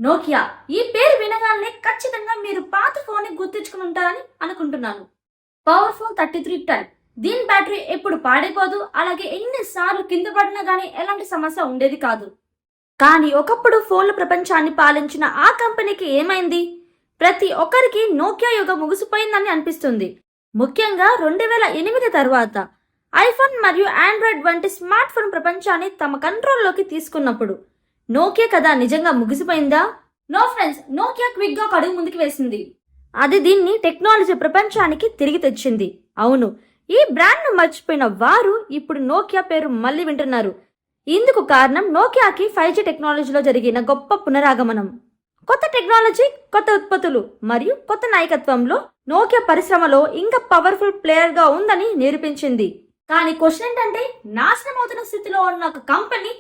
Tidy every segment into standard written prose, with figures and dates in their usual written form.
Nokia ఈ పేరు వినగానే ఖచ్చితంగా మీరు పాత ఫోన్ ని గుర్తించుకుని ఉంటారని అనుకుంటున్నాను. పవర్ఫుల్ 3310. దీని బ్యాటరీ ఎప్పుడు పాడైపోదు, అలాగే ఎన్నిసార్లు కింద పడినా గానీ ఎలాంటి సమస్య ఉండేది కాదు. కానీ ఒకప్పుడు ఫోన్ల ప్రపంచాన్ని పాలించిన ఆ కంపెనీకి ఏమైంది? ప్రతి ఒక్కరికి నోకియా యుగం ముగిసిపోయిందని అనిపిస్తుంది. ముఖ్యంగా 2008 తర్వాత ఐఫోన్ మరియు ఆండ్రాయిడ్ వంటి స్మార్ట్ ఫోన్ ప్రపంచాన్ని తమ కంట్రోల్లోకి తీసుకున్నప్పుడు నోకియా కథ నిజంగా ముగిసిపోయిందా? నో ఫ్రెండ్స్, నోకియా క్విక్ గా ఒక అడుగు ముందుకు వేసింది. అది దీన్ని టెక్నాలజీ ప్రపంచానికి తిరిగి తెచ్చింది. అవును, ఈ బ్రాండ్ ను మర్చిపోయిన వారు ఇప్పుడు నోకియా పేరు మళ్ళీ వింటున్నారు. ఇందుకు కారణం నోకియాకి 5G టెక్నాలజీలో జరిగిన గొప్ప పునరాగమనం. కొత్త టెక్నాలజీ, కొత్త ఉత్పత్తులు మరియు కొత్త నాయకత్వంలో నోకియా పరిశ్రమలో ఇంకా పవర్ఫుల్ ప్లేయర్ గా ఉందని నిరూపించింది. కానీ క్వశ్చన్ ఏంటంటే, నాశనం అవుతున్న స్థితిలో ఉన్న ఒక కంపెనీ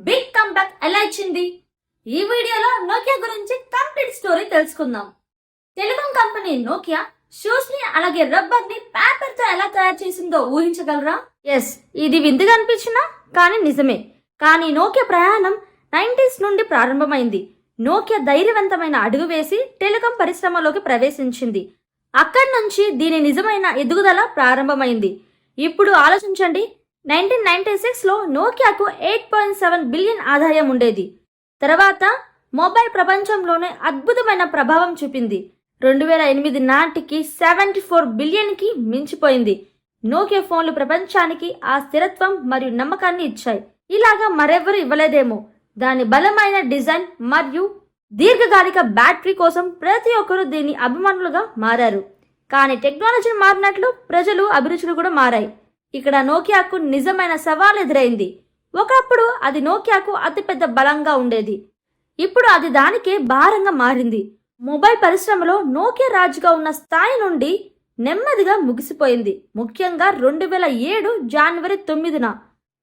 బిగ్ కంబ్యాక్ ఎలా ఇచ్చింది? ఈ వీడియోలో నోకియా గురించి కంప్లీట్ స్టోరీ తెలుసుకుందాం. టెలికాం కంపెనీ నోకియా షూస్ ని అలాగే రబ్బర్ ని పేపర్ తో ఎలా తయారు చేసిందో ఊహించగలరా? ఎస్, ఇది వింతగా అనిపించినా కానీ నిజమే. కానీ నోకియా ప్రయాణం 90s నుండి ప్రారంభమైంది. నోకియా ధైర్యవంతమైన అడుగు వేసి టెలికాం పరిశ్రమలోకి ప్రవేశించింది. అక్కడి నుంచి దీని నిజమైన ఎదుగుదల ప్రారంభమైంది. ఇప్పుడు ఆలోచించండి, 1996లో నోకియాకు 8.7 బిలియన్ ఆదాయం ఉండేది. తర్వాత మొబైల్ ప్రపంచంలోనే అద్భుతమైన ప్రభావం చూపింది. 2008 నాటికి 74 బిలియన్కి మించిపోయింది. నోకియా ఫోన్లు ప్రపంచానికి ఆ స్థిరత్వం మరియు నమ్మకాన్ని ఇచ్చాయి. ఇలాగా మరెవ్వరూ ఇవ్వలేదేమో. దాని బలమైన డిజైన్ మరియు దీర్ఘకాలిక బ్యాటరీ కోసం ప్రతి ఒక్కరూ దీని అభిమానులుగా మారారు. కానీ టెక్నాలజీ మారినట్లు ప్రజలు అభిరుచులు కూడా మారాయి. ఇక్కడ నోకియాకు నిజమైన సవాల్ ఎదురైంది. ఒకప్పుడు అది నోకియాకు అతిపెద్ద బలంగా ఉండేది. ఇప్పుడు అది దానికే భారంగా మారింది. మొబైల్ పరిశ్రమలో నోకియా రాజుగా ఉన్న స్థాయి నుండి నెమ్మదిగా ముగిసిపోయింది. ముఖ్యంగా 2007 జనవరి 9న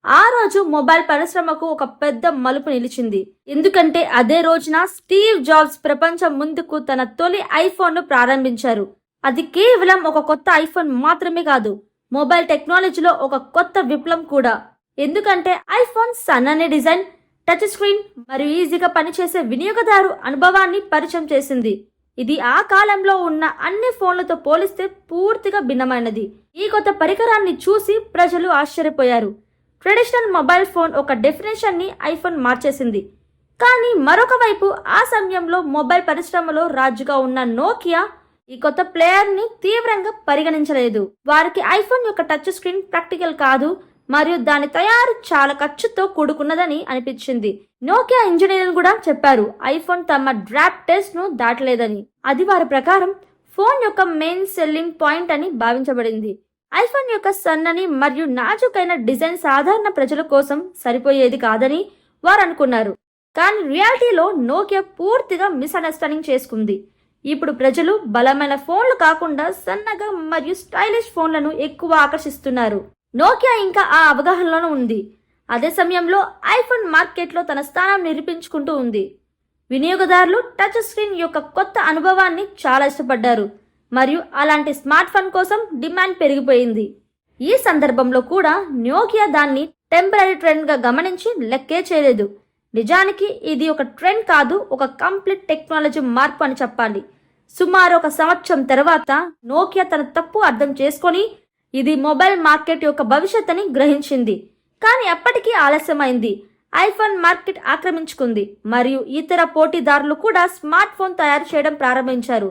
ఆ రోజు మొబైల్ పరిశ్రమకు ఒక పెద్ద మలుపు నిలిచింది. ఎందుకంటే అదే రోజున స్టీవ్ జాబ్స్ ప్రపంచం ముందుకు తన తొలి ఐఫోన్ ను ప్రారంభించారు. అది కేవలం ఒక కొత్త ఐఫోన్ మాత్రమే కాదు, మొబైల్ టెక్నాలజీలో ఒక కొత్త విప్లవం కూడా. ఎందుకంటే ఐఫోన్ సన్నని డిజైన్, టచ్ స్క్రీన్ మరియు ఈజీగా పనిచేసే వినియోగదారు అనుభవాన్ని పరిచయం చేసింది. ఇది ఆ కాలంలో ఉన్న అన్ని ఫోన్లతో పోలిస్తే పూర్తిగా భిన్నమైనది. ఈ కొత్త పరికరాన్ని చూసి ప్రజలు ఆశ్చర్యపోయారు. ట్రెడిషనల్ మొబైల్ ఫోన్ ఒక డెఫినేషన్ ని ఐఫోన్ మార్చేసింది. కానీ మరొక వైపు ఆ సమయంలో మొబైల్ పరిశ్రమలో రాజుగా ఉన్న నోకియా ఈ కొత్త ప్లేయర్ ని తీవ్రంగా పరిగణించలేదు. వారికి ఐఫోన్ యొక్క టచ్ స్క్రీన్ ప్రాక్టికల్ కాదు మరియు దాని తయారు చాలా ఖర్చుతో కూడుకున్నదని అనిపించింది. నోకియా ఇంజనీర్లు కూడా చెప్పారు ఐఫోన్ తమ డ్రాప్ టెస్ట్ ను దాటలేదని. అది వారి ప్రకారం ఫోన్ యొక్క మెయిన్ సెల్లింగ్ పాయింట్ అని భావించబడింది. ఐఫోన్ యొక్క సన్నని మరియు నాజుకైన డిజైన్ సాధారణ ప్రజల కోసం సరిపోయేది కాదని వారు అనుకున్నారు. కానీ రియాలిటీలో నోకియా పూర్తిగా మిస్అండర్స్టాండింగ్ చేసుకుంది. ఇప్పుడు ప్రజలు బలమైన ఫోన్లు కాకుండా సన్నగా మరియు స్టైలిష్ ఫోన్లను ఎక్కువ ఆకర్షిస్తున్నారు. నోకియా ఇంకా ఆ అవగాహనలోనే ఉంది. అదే సమయంలో ఐఫోన్ మార్కెట్లో తన స్థానం నిరూపించుకుంటూ ఉంది. వినియోగదారులు టచ్ స్క్రీన్ యొక్క కొత్త అనుభవాన్ని చాలా ఇష్టపడ్డారు మరియు అలాంటి స్మార్ట్ ఫోన్ కోసం డిమాండ్ పెరిగిపోయింది. ఈ సందర్భంలో కూడా నోకియా దాన్ని టెంపరీ ట్రెండ్ గా గమనించి లెక్కే చేయలేదు. నిజానికి ఇది ఒక ట్రెండ్ కాదు, ఒక కంప్లీట్ టెక్నాలజీ మార్పు అని చెప్పాలి. సుమారు ఒక సంవత్సరం తర్వాత నోకియా తన తప్పు అర్థం చేసుకొని ఇది మొబైల్ మార్కెట్ యొక్క భవిష్యత్తుని గ్రహించింది. కానీ అప్పటికీ ఆలస్యమైంది. ఐఫోన్ మార్కెట్ ఆక్రమించుకుంది మరియు ఇతర పోటీదారులు కూడా స్మార్ట్ ఫోన్ తయారు చేయడం ప్రారంభించారు.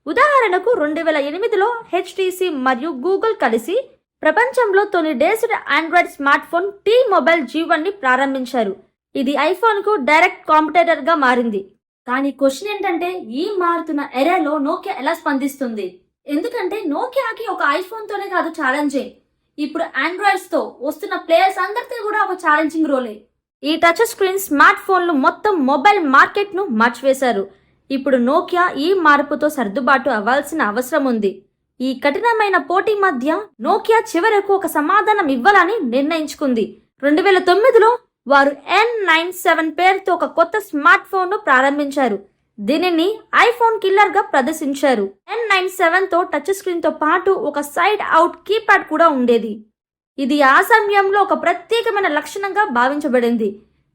ఉదాహరణకు 2008లో HTC మరియు గూగుల్ కలిసి ప్రపంచంలో తొలి డేస్డ్ Android smart phone T-Mobile G1 ని ప్రారంభించారు. ఇది ఐఫోన్ కు డైరెక్ట్ కాంపిటేటర్ గా మారింది. కానీ క్వశ్చన్ ఏంటంటే, ఈ మారుతున్న ఎరాలో నోకియా ఎలా స్పందిస్తుంది? ఎందుకంటే నోకియాకి ఒక ఐఫోన్ తోనే కాదు ఛాలెంజే, ఇప్పుడు ఆండ్రాయిడ్స్ తో వస్తున్న ప్లేయర్స్ అందరితో కూడా ఒక ఛాలెంజింగ్ రోలే. ఈ టచ్ స్క్రీన్ స్మార్ట్ ఫోన్లు మొత్తం మొబైల్ మార్కెట్ ను మార్చివేశారు. ఇప్పుడు నోకియా ఈ మార్పుతో సర్దుబాటు అవ్వాల్సిన అవసరం ఉంది. ఈ కఠినమైన పోటీ మధ్య నోకియా చివరకు ఒక సమాధానం ఇవ్వాలని నిర్ణయించుకుంది. 2009లో వారు N97 పేరుతో ఒక కొత్త స్మార్ట్ ఫోన్ ను ప్రారంభించారు. దీనిని ఐఫోన్ కిల్లర్ గా ప్రదర్శించారు. N97 తో టచ్ స్క్రీన్ తో పాటు ఒక సైడ్ అవుట్ కీప్యాడ్ కూడా ఉండేది. ఇది ఆ సమయంలో ఒక ప్రత్యేకమైన లక్షణంగా భావించబడింది.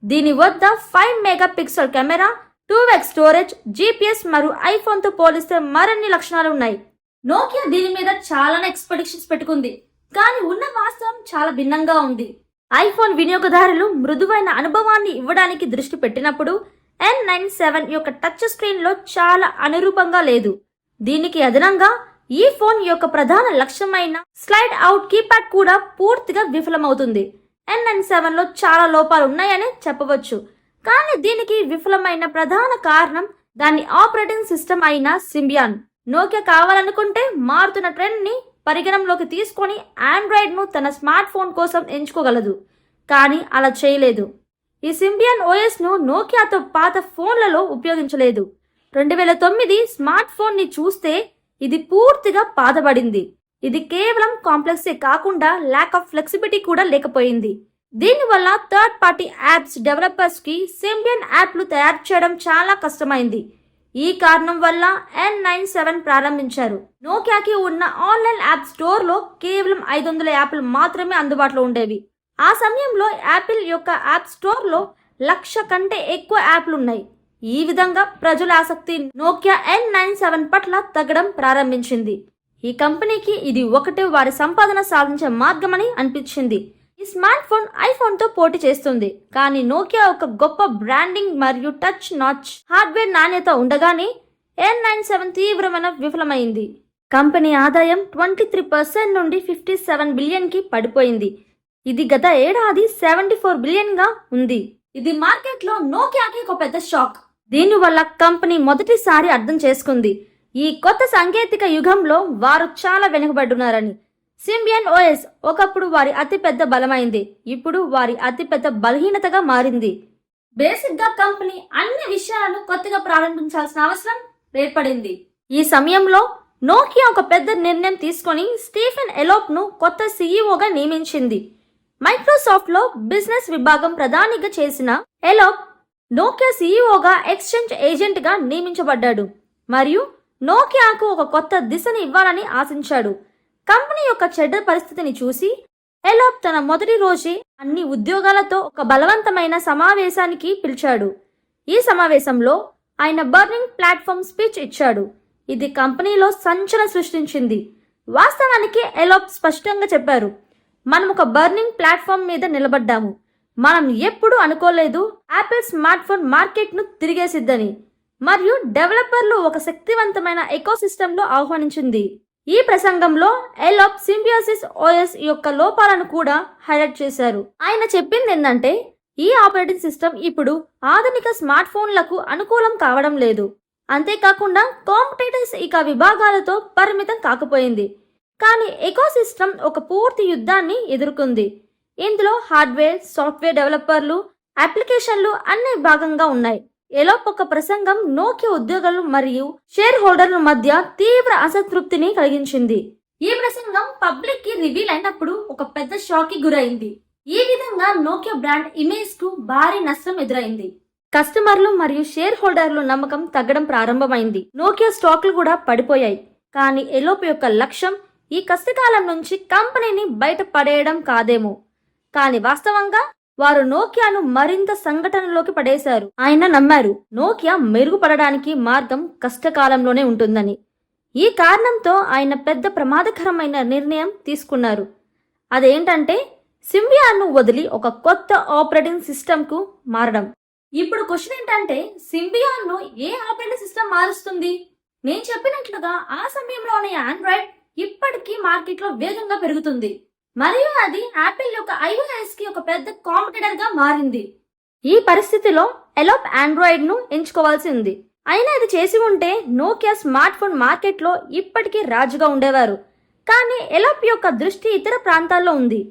దీని వద్ద 5 megapixel camera, 2x storage, GPS మరియు ఐఫోన్ తో పోలిస్తే మరిన్ని లక్షణాలు ఉన్నాయి. నోకియా దీని మీద చాలానే ఎక్స్పెక్టేషన్స్ పెట్టుకుంది, కానీ ఉన్న వాస్తవం చాలా భిన్నంగా ఉంది. ఐఫోన్ వినియోగదారులు మృదువైన అనుభవాన్ని ఇవ్వడానికి దృష్టి పెట్టినప్పుడు N97 యొక్క టచ్ స్క్రీన్ లో చాలా అనురూపంగా లేదు. దీనికి అదనంగా ఈ ఫోన్ యొక్క ప్రధాన లక్ష్యమైన స్లైడ్ అవుట్ కీప్యాడ్ కూడా పూర్తిగా విఫలమవుతుంది. N97 లో చాలా లోపాలు ఉన్నాయని చెప్పవచ్చు, కానీ దీనికి విఫలమైన ప్రధాన కారణం దాని ఆపరేటింగ్ సిస్టమ్ అయిన సింబియాన్. నోకియా కావాలనుకుంటే మారుతున్న ట్రెండ్ ని పరిగణంలోకి తీసుకొని ఆండ్రాయిడ్ ను తన స్మార్ట్ ఫోన్ కోసం ఎంచుకోగలదు, కానీ అలా చేయలేదు. ఈ సింబియాన్ ఓఎస్ ను నోకియాతో పాత ఫోన్లలో ఉపయోగించలేదు. 2009 స్మార్ట్ ఫోన్ ని చూస్తే ఇది పూర్తిగా పాతబడింది. ఇది కేవలం కాంప్లెక్సే కాకుండా ల్యాక్ ఆఫ్ ఫ్లెక్సిబిలిటీ కూడా లేకపోయింది. దీనివల్ల థర్డ్ పార్టీ యాప్స్ డెవలపర్స్ కి సింబియాన్ యాప్లు తయారు చేయడం చాలా కష్టమైంది. ఈ కారణం వల్ల N97 ప్రారంభించారు. నోకియాకి ఉన్న ఆన్లైన్ యాప్ స్టోర్ లో కేవలం 500 యాప్లు మాత్రమే అందుబాటులో ఉండేవి. ఆ సమయంలో యాపిల్ యొక్క యాప్ స్టోర్ లో 1,00,000 కంటే ఎక్కువ యాప్లు ఉన్నాయి. ఈ విధంగా ప్రజల ఆసక్తి నోకియా N97 పట్ల తగ్గడం ప్రారంభించింది. ఈ కంపెనీకి ఇది ఒకటే వారి సంపాదన సాధించే మార్గమని అనిపించింది. ఈ స్మార్ట్ ఫోన్ ఐఫోన్ తో పోటీ చేస్తుంది, కానీ నోకియా ఒక గొప్ప బ్రాండింగ్ మరియు టచ్ నాచ్ హార్డ్వేర్ నాణ్యత ఉండగానే N97 తీవ్రమైన విఫలమైంది. కంపెనీ ఆదాయం 23% నుండి 57 బిలియన్ కి పడిపోయింది. ఇది గత ఏడాది 74 బిలియన్ గా ఉంది. ఇది మార్కెట్ లో నోకియాకి ఒక పెద్ద షాక్. దీనివల్ల కంపెనీ మొదటిసారి అర్థం చేసుకుంది ఈ కొత్త సాంకేతిక యుగంలో వారు చాలా వెనుకబడున్నారని. సింబియాన్ ఓఎస్ ఒకప్పుడు వారి అతిపెద్ద బలమైంది, ఇప్పుడు వారి అతిపెద్ద బలహీనతగా మారింది. బేసిక్ గా కంపెనీ అన్ని విషయాలను కొత్తగా ప్రారంభించాల్సిన అవసరం ఏర్పడింది. ఈ సమయంలో నోకియా ఒక పెద్ద నిర్ణయం తీసుకొని స్టీఫెన్ ఎలోప్ ను కొత్త సీఈఓగా నియమించింది. మైక్రోసాఫ్ట్ లో బిజినెస్ విభాగం ప్రధానిగా చేసిన ఎలోప్ నోకియా సీఈఓగా ఎక్స్చేంజ్ ఏజెంట్ గా నియమించబడ్డాడు మరియు నోకియాకు ఒక కొత్త దిశని ఇవ్వాలని ఆశించాడు. కంపెనీ యొక్క చెడ్డ పరిస్థితిని చూసి ఎలోప్ తన మొదటి రోజే అన్ని ఉద్యోగాలతో ఒక బలవంతమైన సమావేశానికి పిలిచాడు. ఈ సమావేశంలో ఆయన బర్నింగ్ ప్లాట్ఫామ్ స్పీచ్ ఇచ్చాడు. ఇది కంపెనీలో సంచలనం సృష్టించింది. వాస్తవానికి ఎలోప్ స్పష్టంగా చెప్పారు, మనం ఒక బర్నింగ్ ప్లాట్ఫామ్ మీద నిలబడ్డాము. మనం ఎప్పుడూ అనుకోలేదు యాపిల్ స్మార్ట్ ఫోన్ మార్కెట్ ను తిరిగేసిద్దని మరియు డెవలపర్లు ఒక శక్తివంతమైన ఎకోసిస్టమ్ లో ఆహ్వానించింది. ఈ ప్రసంగంలో ఎలోప్ సింబియోసిస్ ఓఎస్ యొక్క లోపాలను కూడా హైలైట్ చేశారు. ఆయన చెప్పింది ఏంటంటే ఈ ఆపరేటింగ్ సిస్టమ్ ఇప్పుడు ఆధునిక స్మార్ట్ ఫోన్లకు అనుకూలం కావడం లేదు. అంతేకాకుండా కాంపిటేటర్స్ ఇక విభాగాలతో పరిమితం కాకపోయింది, కానీ ఎకోసిస్టమ్ ఒక పూర్తి యుద్ధాన్ని ఎదుర్కొంది. ఇందులో హార్డ్వేర్, సాఫ్ట్వేర్ డెవలపర్లు, అప్లికేషన్లు అన్ని భాగంగా ఉన్నాయి. ఎలోప్ ఒక ప్రసంగం నోకియా ఉద్యోగులు మరియు షేర్ హోల్డర్ల మధ్య తీవ్ర అసంతృప్తిని కలిగించింది. ఈ ప్రసంగం పబ్లిక్ కి రివీల్ అయినప్పుడు ఒక పెద్ద షాక్ కి గురైంది. ఈ విధంగా నోకియా బ్రాండ్ ఇమేజ్ కు భారీ నష్టం ఎదురైంది. కస్టమర్లు మరియు షేర్ హోల్డర్లు నమ్మకం తగ్గడం ప్రారంభమైంది. నోకియా స్టాక్లు కూడా పడిపోయాయి. కానీ ఎలోప్ యొక్క లక్ష్యం ఈ కష్టకాలం నుంచి కంపెనీని బయట పడేయడం కాదేమో, కానీ వాస్తవంగా వారు నోకియాను మరింత సంఘటనలోకి పడేశారు. ఆయన నమ్మారు నోకియా మెరుగుపడడానికి మార్గం కష్టకాలంలోనే ఉంటుందని. ఈ కారణంతో ఆయన పెద్ద ప్రమాదకరమైన నిర్ణయం తీసుకున్నారు. అదేంటంటే సింబియాన్ను వదిలి ఒక కొత్త ఆపరేటింగ్ సిస్టమ్ కు మారడం. ఇప్పుడు క్వశ్చన్ ఏంటంటే సింబియాన్ను ఏ ఆపరేటింగ్ సిస్టమ్ మారుస్తుంది? నేను చెప్పినట్లుగా ఆ సమయంలోనే ఆండ్రాయిడ్ ఇప్పటికీ మార్కెట్ లో వేగంగా పెరుగుతుంది మరియు అది యాపిల్ యొక్క iOS కి ఒక పెద్ద కాంపిటీటర్ గా మారింది. ఈ పరిస్థితిలో ఎలోప్ ఆండ్రాయిడ్ ను ఎంచుకోవాల్సి ఉంది. అయినా ఇది చేసి ఉంటే నోకియా స్మార్ట్ ఫోన్ మార్కెట్ లో ఇప్పటికీ రాజుగా ఉండేవారు. కానీ ఎలోప్ యొక్క దృష్టి ఇతర ప్రాంతాల్లో ఉంది.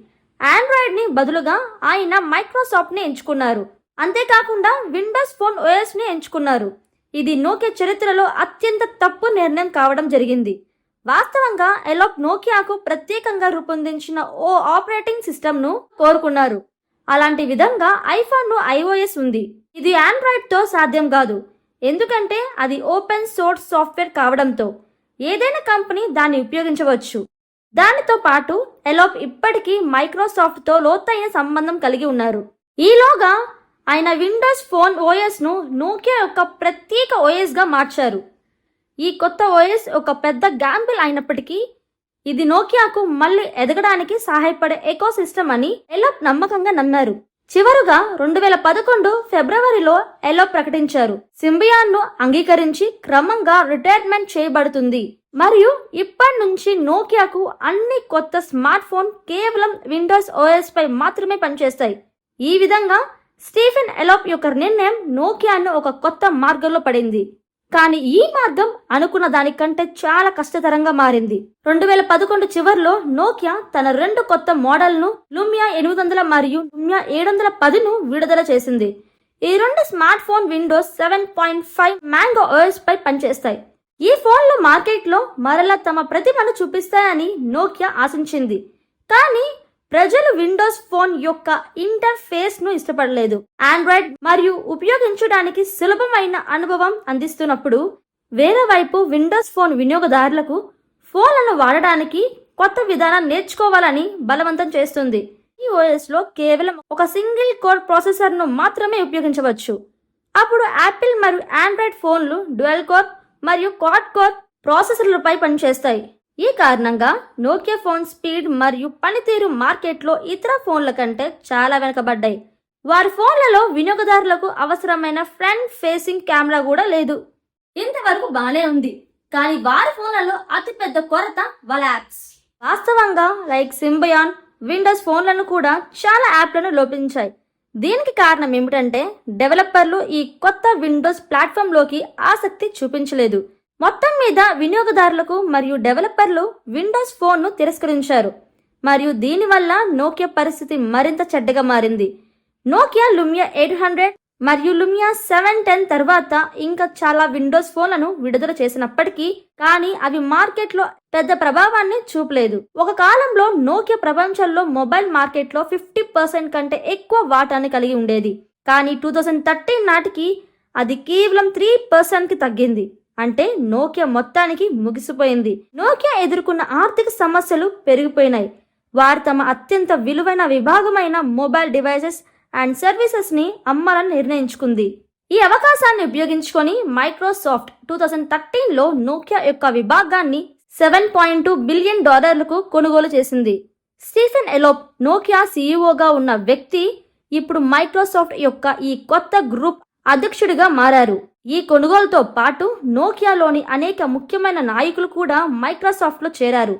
ఆండ్రాయిడ్ ని బదులుగా ఆయన మైక్రోసాఫ్ట్ ని ఎంచుకున్నారు. అంతేకాకుండా విండోస్ ఫోన్ ఓఎస్ ని ఎంచుకున్నారు. ఇది నోకియా చరిత్రలో అత్యంత తప్పు నిర్ణయం కావడం జరిగింది. వాస్తవంగా ఎలోప్ నోకియాకు ప్రత్యేకంగా రూపొందించిన ఓ ఆపరేటింగ్ సిస్టమ్ ను కోరుకున్నారు. అలాంటి విధంగా ఐఫోన్ ను iOS ఉంది. ఇది ఆండ్రాయిడ్ తో సాధ్యం కాదు, ఎందుకంటే అది ఓపెన్ సోర్స్ సాఫ్ట్వేర్ కావడంతో ఏదైనా కంపెనీ దాన్ని ఉపయోగించవచ్చు. దానితో పాటు ఎలోప్ ఇప్పటికీ మైక్రోసాఫ్ట్ తో లోతైన సంబంధం కలిగి ఉన్నారు. ఈలోగా ఆయన విండోస్ ఫోన్ ఓఎస్ను నోకియా యొక్క ప్రత్యేక ఓఎస్గా మార్చారు. ఈ కొత్త ఓఎస్ ఒక పెద్ద గ్యాంబుల్ అయినప్పటికీ ఇది నోకియాకు మళ్ళీ ఎదగడానికి సహాయపడే ఎకోసిస్టమ్ అని ఎలోప్ నమ్మకంగా నమ్మారు. చివరుగా 2011 ఫిబ్రవరిలో ఎలోప్ ప్రకటించారు, సింబియాన్ను అంగీకరించి క్రమంగా రిటైర్మెంట్ చేయబడుతుంది మరియు ఇప్పటి నుంచి నోకియాకు అన్ని కొత్త స్మార్ట్ ఫోన్ కేవలం విండోస్ ఓఎస్ పై మాత్రమే పనిచేస్తాయి. ఈ విధంగా స్టీఫెన్ ఎలోప్ యొక్క నిర్ణయం నోకియాను ఒక కొత్త మార్గంలో పడింది. కానీ ఈ మార్గం అనుకున్న దానికంటే చాలా కష్టతరంగా మారింది. 2011 చివరిలో నోకియా తన 2 కొత్త మోడల్ను లూమియా 800 మరియు లూమియా 710ను విడుదల చేసింది. ఈ 2 smartphone Windows 7.5 Mango OS పై పనిచేస్తాయి. ఈ ఫోన్లు మార్కెట్లో మరలా తమ ప్రతిభను చూపిస్తాయని నోకియా ఆశించింది. కానీ ప్రజలు విండోస్ ఫోన్ యొక్క ఇంటర్ఫేస్ ను ఇష్టపడలేదు. ఆండ్రాయిడ్ మరియు ఉపయోగించడానికి సులభమైన అనుభవం అందిస్తున్నప్పుడు వేరే వైపు విండోస్ ఫోన్ వినియోగదారులకు ఫోన్లను వాడడానికి కొత్త విధానం నేర్చుకోవాలని బలవంతం చేస్తుంది. ఈ ఓఎస్ లో కేవలం ఒక సింగిల్ కోర్ ప్రాసెసర్ ను మాత్రమే ఉపయోగించవచ్చు. అప్పుడు యాపిల్ మరియు ఆండ్రాయిడ్ ఫోన్లు డ్యుయల్ కోర్ మరియు క్వాడ్ కోర్ ప్రాసెసర్లపై పనిచేస్తాయి. ఈ కారణంగా నోకియా ఫోన్ స్పీడ్ మరియు పనితీరు మార్కెట్లో ఇతర ఫోన్ల కంటే చాలా వెనుకబడ్డాయి. వారి ఫోన్లలో వినియోగదారులకు అవసరమైన ఫ్రంట్ ఫేసింగ్ కెమెరా కూడా లేదు. ఇంతవరకు బానే ఉంది, కానీ వారి ఫోన్లలో అతిపెద్ద కొరత వాళ్ళ యాప్స్. వాస్తవంగా లైక్ సింబయాన్, విండోస్ ఫోన్లను కూడా చాలా యాప్లను లోపించాయి. దీనికి కారణం ఏమిటంటే డెవలపర్లు ఈ కొత్త విండోస్ ప్లాట్ఫామ్లోకి ఆసక్తి చూపించలేదు. మొత్తం మీద వినియోగదారులకు మరియు డెవలపర్లు విండోస్ ఫోన్ను తిరస్కరించారు మరియు దీనివల్ల నోకియా పరిస్థితి మరింత చెడ్డగా మారింది. నోకియా లూమియా 800 మరియు లూమియా 710 తర్వాత ఇంకా చాలా విండోస్ ఫోన్లను విడుదల చేసినప్పటికీ కానీ అవి మార్కెట్లో పెద్ద ప్రభావాన్ని చూపలేదు. ఒక కాలంలో నోకియా ప్రపంచంలో మొబైల్ మార్కెట్లో 50% కంటే ఎక్కువ వాటాన్ని కలిగి ఉండేది. కానీ 2013 నాటికి అది కేవలం 3%కి తగ్గింది. అంటే నోకియా మొత్తానికి ముగిసిపోయింది. నోకియా ఎదుర్కొన్న ఆర్థిక సమస్యలు పెరిగిపోయినాయి. వారు తమ అత్యంత విలువైన విభాగమైన మొబైల్ డివైసెస్ అండ్ సర్వీసెస్ ని అమ్మాలని నిర్ణయించుకుంది. ఈ అవకాశాన్ని ఉపయోగించుకొని మైక్రోసాఫ్ట్ 2013లో నోకియా యొక్క విభాగాన్ని $7.2 బిలియన్ కొనుగోలు చేసింది. స్టీఫెన్ ఎలోప్ నోకియా సీఈఓగా ఉన్న వ్యక్తి ఇప్పుడు మైక్రోసాఫ్ట్ యొక్క ఈ కొత్త గ్రూప్ అధ్యక్షుడిగా మారారు. ఈ కొనుగోలుతో పాటు నోకియాలోని అనేక ముఖ్యమైన నాయకులు కూడా మైక్రోసాఫ్ట్లో చేరారు.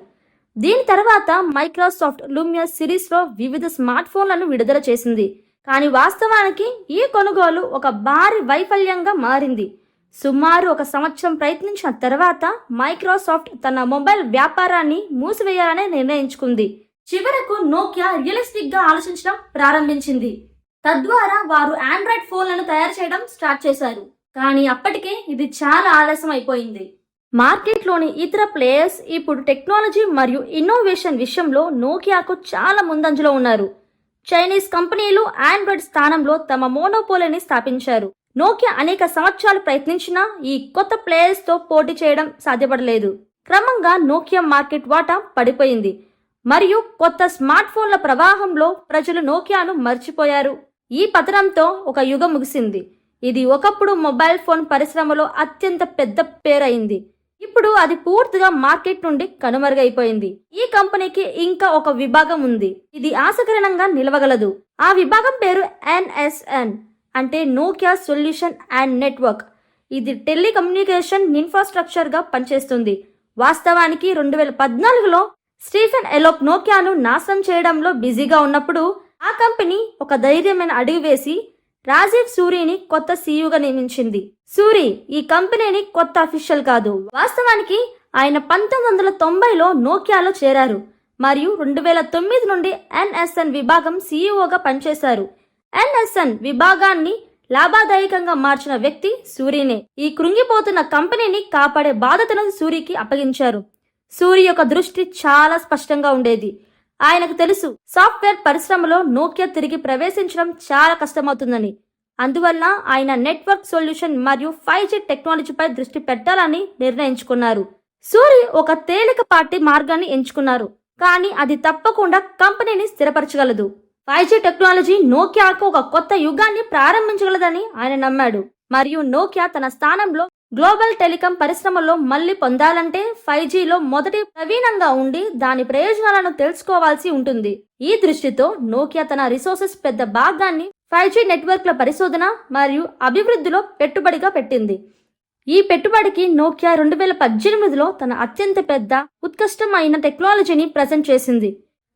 దీని తర్వాత మైక్రోసాఫ్ట్ లూమియా సిరీస్లో వివిధ స్మార్ట్ ఫోన్లను విడుదల చేసింది. కానీ వాస్తవానికి ఈ కొనుగోలు ఒక భారీ వైఫల్యంగా మారింది. సుమారు 1 సంవత్సరం ప్రయత్నించిన తర్వాత మైక్రోసాఫ్ట్ తన మొబైల్ వ్యాపారాన్ని మూసివేయాలని నిర్ణయించుకుంది. చివరకు నోకియా రియలిస్టిక్ గా ఆలోచించడం ప్రారంభించింది. తద్వారా వారు ఆండ్రాయిడ్ ఫోన్లను తయారు చేయడం స్టార్ట్ చేశారు. కానీ అప్పటికే ఇది చాలా ఆలస్యం అయిపోయింది. మార్కెట్లోని ఇతర ప్లేయర్స్ ఇప్పుడు టెక్నాలజీ మరియు ఇన్నోవేషన్ విషయంలో నోకియాకు చాలా ముందంజలో ఉన్నారు. చైనీస్ కంపెనీలు ఆండ్రాయిడ్ స్థానంలో తమ మోనోపోలీని స్థాపించారు. నోకియా అనేక సంవత్సరాలు ప్రయత్నించినా ఈ కొత్త ప్లేయర్స్తో పోటీ చేయడం సాధ్యపడలేదు. క్రమంగా నోకియా మార్కెట్ వాటా పడిపోయింది మరియు కొత్త స్మార్ట్ ఫోన్ల ప్రవాహంలో ప్రజలు నోకియాను మర్చిపోయారు. ఈ పతనంతో ఒక యుగం ముగిసింది. ఇది ఒకప్పుడు మొబైల్ ఫోన్ పరిశ్రమలో అత్యంత పెద్ద పేరైంది. ఇప్పుడు అది పూర్తిగా మార్కెట్ నుండి కనుమరుగైపోయింది. ఈ కంపెనీకి ఇంకా ఒక విభాగం ఉంది. ఇది ఆసకరణంగా నిలవగలదు. ఆ విభాగం పేరు NSN, అంటే నోకియా సొల్యూషన్ అండ్ నెట్వర్క్. ఇది టెలికమ్యూనికేషన్ ఇన్ఫ్రాస్ట్రక్చర్ గా పనిచేస్తుంది. వాస్తవానికి 2014లో స్టీఫెన్ ఎలోప్ నోకియాను నాశనం చేయడంలో బిజీగా ఉన్నప్పుడు ఆ కంపెనీ ఒక ధైర్యమైన అడుగు వేసి రాజీవ్ సూరిని కొత్త సీఈఓగా నియమించింది. సూరి ఈ కంపెనీని కొత్త అఫీషియల్ కాదు. వాస్తవానికి ఆయన 1990లో నోకియాలో చేరారు మరియు 2009 నుండి NSN విభాగం సీఈఓగా పనిచేశారు. NSN విభాగాన్ని లాభదాయకంగా మార్చిన వ్యక్తి సూరినే. ఈ కృంగిపోతున్న కంపెనీని కాపాడే బాధ్యతను సూరికి అప్పగించారు. సూరి యొక్క దృష్టి చాలా స్పష్టంగా ఉండేది. ఆయనకు తెలుసు సాఫ్ట్వేర్ పరిశ్రమలో నోకియా తిరిగి ప్రవేశించడం చాలా కష్టమవుతుందని. అందువల్ల ఆయన నెట్వర్క్ సొల్యూషన్ మరియు 5G టెక్నాలజీపై దృష్టి పెట్టాలని నిర్ణయించుకున్నారు. సూరి ఒక తేలికపాటి మార్గాన్ని ఎంచుకున్నారు, కానీ అది తప్పకుండా కంపెనీని స్థిరపరచగలదు. 5G టెక్నాలజీ నోకియాకు ఒక కొత్త యుగాన్ని ప్రారంభించగలదని ఆయన నమ్మాడు. మరియు నోకియా తన స్థానంలో గ్లోబల్ టెలికాం పరిశ్రమలో మళ్లీ పొందాలంటే 5Gలో మొదటి ప్రవీణంగా ఉండి దాని ప్రయోజనాలను తెలుసుకోవాల్సి ఉంటుంది. ఈ దృష్టితో నోకియా తన రిసోర్సెస్ పెద్ద భాగాన్ని 5G నెట్వర్క్ల పరిశోధన మరియు అభివృద్ధిలో పెట్టుబడిగా పెట్టింది. ఈ పెట్టుబడికి నోకియా 2018లో తన అత్యంత పెద్ద ఉత్కృష్టమైన టెక్నాలజీని ప్రజెంట్ చేసింది.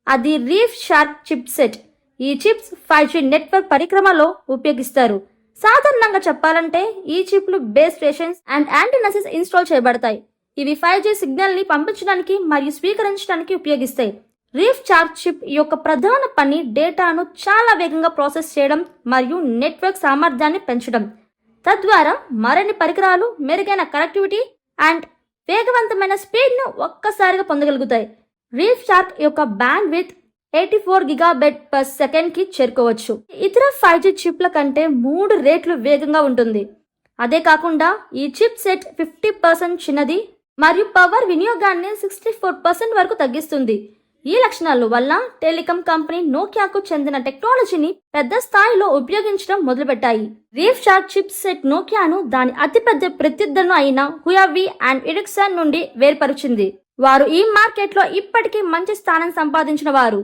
అది రీఫ్ షార్క్ చిప్ సెట్. ఈ చిప్స్ 5G నెట్వర్క్ పరిక్రమలో ఉపయోగిస్తారు. సాధారణంగా చెప్పాలంటే ఈ చిప్లు base stations and antennas install చేయబడతాయి. ఇవి 5G సిగ్నల్ ని పంపించడానికి మరియు స్వీకరించడానికి ఉపయోగిస్తాయి. రీఫ్ షార్క్ చిప్ యొక్క ప్రధాన పని డేటాను చాలా వేగంగా ప్రాసెస్ చేయడం మరియు నెట్వర్క్ సామర్థ్యాన్ని పెంచడం. తద్వారా మరిన్ని పరికరాలు మెరుగైన కనెక్టివిటీ అండ్ వేగవంతమైన స్పీడ్ను ఒక్కసారిగా పొందగలుగుతాయి. రీఫ్ షార్క్ యొక్క బ్యాండ్ విత్ 84 GBps కి చేరుకోవచ్చు. ఇతర 5G చిప్ల కంటే 3 రెట్లు వేగంగా ఉంటుంది. అదే కాకుండా ఈ చిప్ సెట్ 50% చిన్నది మరియు పవర్ వినియోగాన్ని 64% వరకు తగ్గిస్తుంది. ఈ లక్షణాల వల్ల టెలికాం కంపెనీ నోకియాకు చెందిన టెక్నాలజీని పెద్ద స్థాయిలో ఉపయోగించడం మొదలుపెట్టాయి. రీఫ్ షార్క్ చిప్ సెట్ నోకియాను దాని అతిపెద్ద ప్రత్యర్థులను అయిన హుయావీ అండ్ ఎరిక్సన్ నుండి వేర్పరిచింది. వారు ఈ మార్కెట్లో ఇప్పటికీ మంచి స్థానం సంపాదించిన వారు.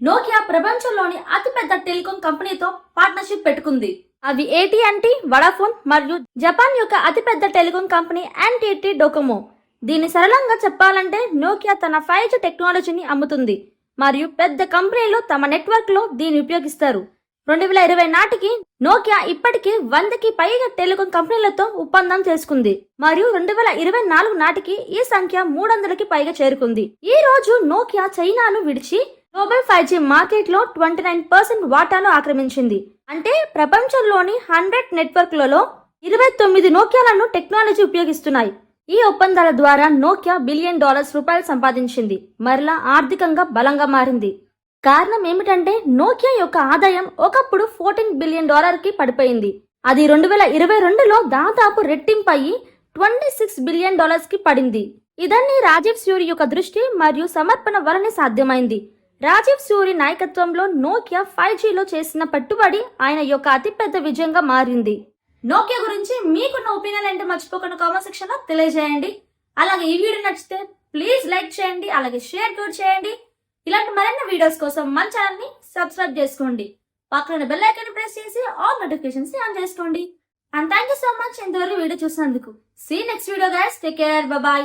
నోకియా ప్రపంచంలోని అతిపెద్ద టెలికాం కంపెనీతో పార్ట్నర్షిప్ పెట్టుకుంది. అవి AT&T, వడాఫోన్ మరియు జపాన్ యొక్క అతిపెద్ద టెలికాం కంపెనీ NTT డోకోమో. దీన్ని సరళంగా చెప్పాలంటే నోకియా తన 5G టెక్నాలజీని అమ్ముతుంది మరియు పెద్ద కంపెనీలు తమ నెట్వర్క్ లో దీన్ని ఉపయోగిస్తారు. 2020 నాటికి నోకియా ఇప్పటికే 100కి పైగా టెలికాం కంపెనీలతో ఒప్పందం చేసుకుంది మరియు 2024 నాటికి ఈ సంఖ్య 300కి పైగా చేరుకుంది. ఈ రోజు నోకియా చైనాను విడిచి గ్లోబల్ 5G మార్కెట్ లో 29% వాటాను ఆక్రమించింది. అంటే ప్రపంచంలోని 100 నెట్వర్క్లలో 29 నోకియాలను టెక్నాలజీ ఉపయోగిస్తున్నాయి. ఈ ఒప్పందాల ద్వారా నోకియా $1 బిలియన్ రూపాయలు సంపాదించింది. మరలా ఆర్థికంగా బలంగా మారింది. కారణం ఏమిటంటే నోకియా యొక్క ఆదాయం ఒకప్పుడు $14 బిలియన్ కి పడిపోయింది. అది 2022లో దాదాపు రెట్టింపు అయ్యి $26 బిలియన్ కి పడింది. ఇదన్నీ రాజీవ్ సూరి యొక్క దృష్టి మరియు సమర్పణ వలనే సాధ్యమైంది. రాజీవ్ సూరి నాయకత్వంలో నోకియా 5Gలో చేసిన పెట్టుబడి ఆయన యొక్క అతిపెద్ద విజయంగా మారింది. నోకియా గురించి మీకున్న ఒపీనియన్ ఏంటో మర్చిపోకుండా కామెంట్ సెక్షన్ లో తెలియజేయండి. అలాగే ఈ వీడియో నచ్చితే ప్లీజ్ లైక్ చేయండి, అలాగే షేర్ కూడా చేయండి. ఇలాంటి మరిన్ని వీడియోస్ కోసం మన ఛానల్ ని సబ్స్క్రైబ్ చేసుకోండి. పక్కన బెల్ ఐకాన్ ప్రెస్ చేసి ఆల్ నోటిఫికేషన్స్ ఆన్ చేసుకోండి. And thank you so much ఇంతవరకు వీడియో చూసినందుకు. See next video guys. Take care. Bye by.